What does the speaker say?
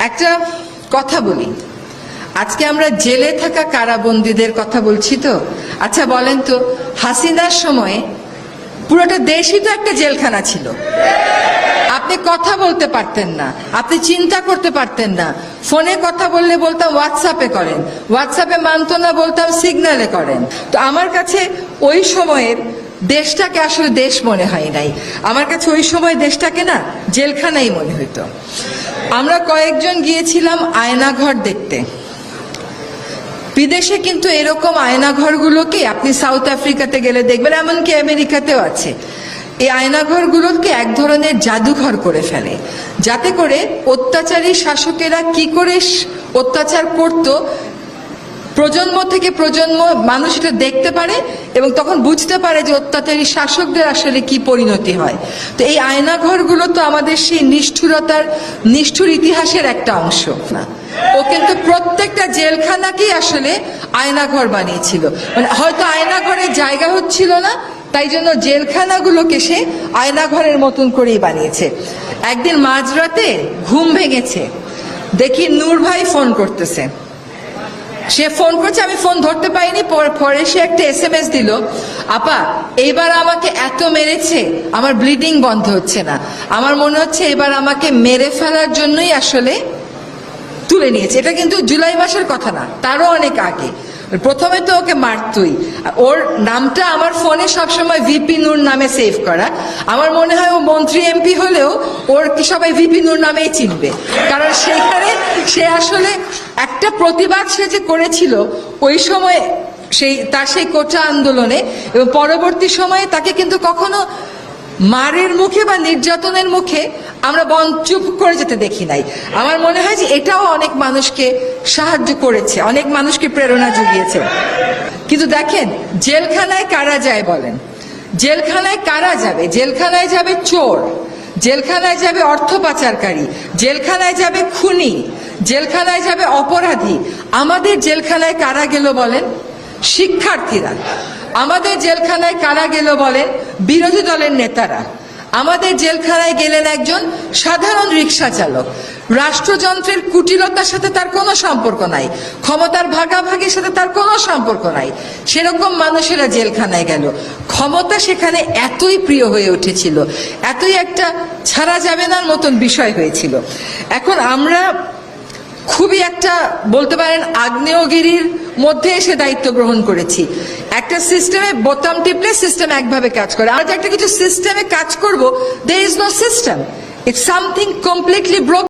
একটা কথা বলি, আজকে আমরা জেলে থাকা কারাবন্দীদের কথা বলছি তো। আচ্ছা বলেন তো, হাসিনার সময়ে পুরোটা দেশই তো একটা জেলখানা ছিল। আপনি কথা বলতে পারতেন না, আপনি চিন্তা করতে পারতেন না। ফোনে কথা বললে বলতাম হোয়াটসঅ্যাপে করেন, হোয়াটসঅ্যাপে মানতো না বলতাম সিগন্যালে করেন। তো আমার কাছে ওই সময়ের দেশটাকে আসলে দেশ মনে হয় নাই, আমার কাছে ওই সময় দেশটাকে না জেলখানাই মনে হইতো। আমরা কয়েকজন গিয়েছিলাম আয়নাঘর দেখতে। বিদেশে কিন্তু এরকম আয়নাঘরগুলোকে আপনি সাউথ আফ্রিকাতে গেলে দেখবেন, এমনকি আমেরিকাতেও আছে। এই আয়নাঘরগুলোকে এক ধরনের জাদুঘর করে ফেলে, যাতে করে অত্যাচারী শাসকেরা কি করে অত্যাচার করত প্রজন্ম থেকে প্রজন্ম মানুষ এটা দেখতে পারে এবং তখন বুঝতে পারে যে অত্যাচারী শাসকদের আসলে কি পরিণতি হয়। তো এই আয়নাঘরগুলো তো আমাদের সেই নিষ্ঠুর ইতিহাসের একটা অংশ না। ও কিন্তু প্রত্যেকটা জেলখানাকেই আসলে আয়নাঘর বানিয়েছিল। মানে হয়তো আয়নাঘরের জায়গা হচ্ছিল না, তাই জন্য জেলখানাগুলোকে সে আয়নাঘরের মতন করেই বানিয়েছে। একদিন মাঝরাতে ঘুম ভেঙেছে, দেখি নূর ভাই ফোন করতেছে। সে ফোন করছে, আমি ফোন ধরতে পাইনি। পরে সে একটা SMS দিল, আপা এইবার আমাকে এত মেরেছে, আমার ব্লিডিং বন্ধ হচ্ছে না, আমার মনে হচ্ছে এবার আমাকে মেরে ফেলার জন্যই আসলে তুলে নিয়েছে। এটা কিন্তু জুলাই মাসের কথা না, তারও অনেক আগে। প্রথমে তো ওকে মারতই। ওর নামটা আমার ফোনে সবসময় ভিপি নূর নামে সেভ করা। আমার মনে হয় ও মন্ত্রী MP হলেও ওর কি সবাই ভিপি নূর নামেই চিনবে, কারণ সেখানে সে আসলে একটা প্রতিবাদ সে যে করেছিল ওই সময় তার সেই কোটা আন্দোলনে, এবং পরবর্তী সময়ে তাকে কিন্তু কখনো মারের মুখে বা নির্যাতনের মুখে আমরা চুপ করে যেতে দেখি নাই। আমার মনে হয় যে এটাও অনেক মানুষকে সাহায্য করেছে, অনেক মানুষকে প্রেরণা জুগিয়েছে। কিন্তু দেখেন, জেলখানায় কারা যায় বলেন? জেলখানায় কারা যাবে? জেলখানায় যাবে চোর, জেলখানায় যাবে অর্থ পাচারকারী, জেলখানায় যাবে খুনি, জেলখানায় যাবে অপরাধী। আমাদের জেলখানায় কারা গেল বলেন? শিক্ষার্থীরা। আমাদের জেলখানায় কারা গেল বলেন? বিরোধী দলের নেতারা। আমাদের জেলখানায় গেলেন একজন সাধারণ রিক্সা চালক। রাষ্ট্রযন্ত্রের কুটিলতার সাথে তার কোনো সম্পর্ক নাই, ক্ষমতার ভাগাভাগির সাথে তার কোনো সম্পর্ক নাই, সেরকম মানুষেরা জেলখানায় গেল। ক্ষমতা সেখানে এতই প্রিয় হয়ে উঠেছিল, এতই একটা ছাড়া যাবে না মতন বিষয় হয়েছিল। এখন আমরা খুবই একটা বলতে পারেন আগ্নেয়গিরির মধ্যে এসে দায়িত্ব গ্রহণ করেছি। একটা সিস্টেমে বোতাম টিপলে সিস্টেম একভাবে কাজ করে, আর একটা কিছু সিস্টেমে কাজ করব, there is no system, it's something completely broken.